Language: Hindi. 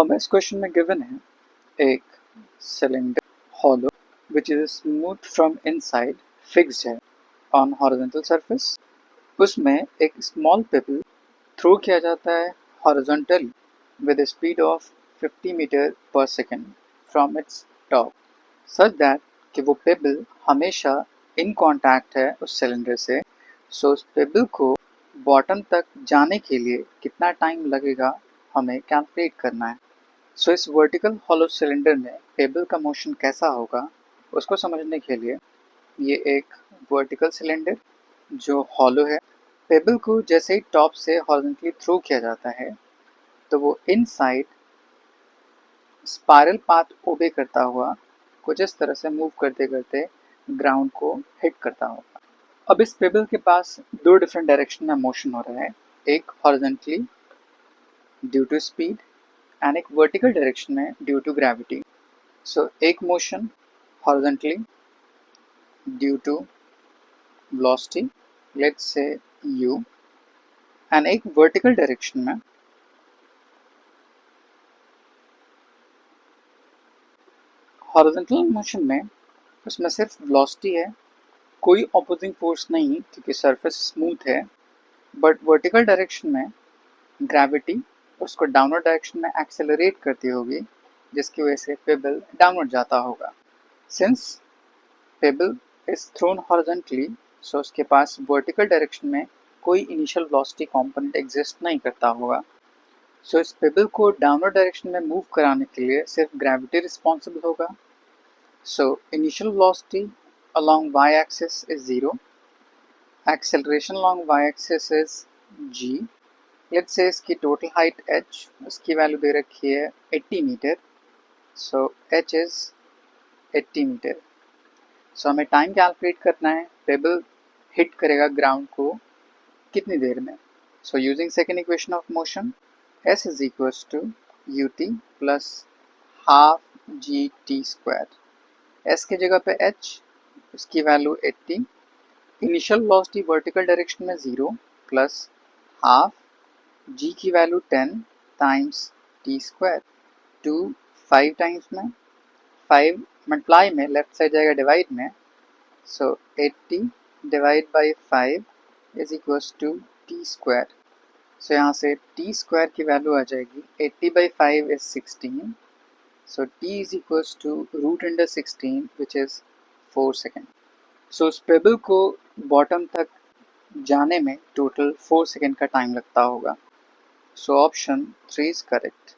हमें इस क्वेश्चन में गिवन है एक cylinder hollow which is smooth from inside fixed है on horizontal surface। उसमें एक small pebble थ्रो किया जाता है horizontally with a speed of 50 metre per second from its top such that कि वो pebble हमेशा in contact है उस सिलेंडर से। सो उस pebble को बॉटम तक जाने के लिए कितना टाइम लगेगा हमें कैलकुलेट करना है। सो इस वर्टिकल हॉलो सिलेंडर में पेबल का मोशन कैसा होगा उसको समझने के लिए ये एक वर्टिकल सिलेंडर जो हॉलो है, पेबल को जैसे ही टॉप से हॉरिजॉन्टली थ्रो किया जाता है तो वो इनसाइड स्पाइरल पाथ ओबे करता हुआ कुछ इस तरह से मूव करते करते ग्राउंड को हिट करता होगा। अब इस पेबल के पास दो डिफरेंट डायरेक्शन में मोशन हो रहा है, एक horizontally due to speed and एक वर्टिकल डायरेक्शन में ड्यू टू ग्रेविटी। सो एक motion horizontally due to velocity let's say u and एक वर्टिकल डायरेक्शन में हॉरिजॉन्टल मोशन में उसमें सिर्फ वेलोसिटी है, कोई ऑपोजिंग फोर्स नहीं क्योंकि सरफेस स्मूथ है। बट वर्टिकल डायरेक्शन में ग्रेविटी उसको डाउनवर्ड डायरेक्शन में एक्सेलरेट करती होगी जिसकी वजह से पेबल डाउनवर्ड जाता होगा। Since pebble is thrown horizontally so उसके पास वर्टिकल डायरेक्शन में कोई इनिशियल वेलोसिटी कंपोनेंट एग्जिस्ट नहीं करता होगा। सो इस पेबल को डाउनवर्ड डायरेक्शन में मूव कराने के लिए सिर्फ ग्रेविटी रिस्पॉन्सिबल होगा। So initial velocity along y axis is 0, acceleration along y axis is g। Let's say इसकी टोटल हाइट h, उसकी वैल्यू दे रखी है 80 metre. So h is 80 metre. So हमें टाइम कैलकुलेट करना है, पेबल हिट करेगा ग्राउंड को कितनी देर में। So using second equation of motion s is equals to ut plus half gt square. s की जगह पे h, उसकी वैल्यू 80, इनिशियल वेलोसिटी वर्टिकल डायरेक्शन में 0 प्लस हाफ g की value 10 times t square. 2 5 times में 5 मल्टीप्लाई में लेफ्ट साइड जाएगा डिवाइड में। So 80 divide by 5 is equals to t square. So यहाँ से t स्क्वायर की वैल्यू आ जाएगी 80 by 5 is 16। So t is equals to root under 16 which is 4 second. So उस पेबल को बॉटम तक जाने में टोटल 4 सेकेंड का टाइम लगता होगा। So option 3 is correct.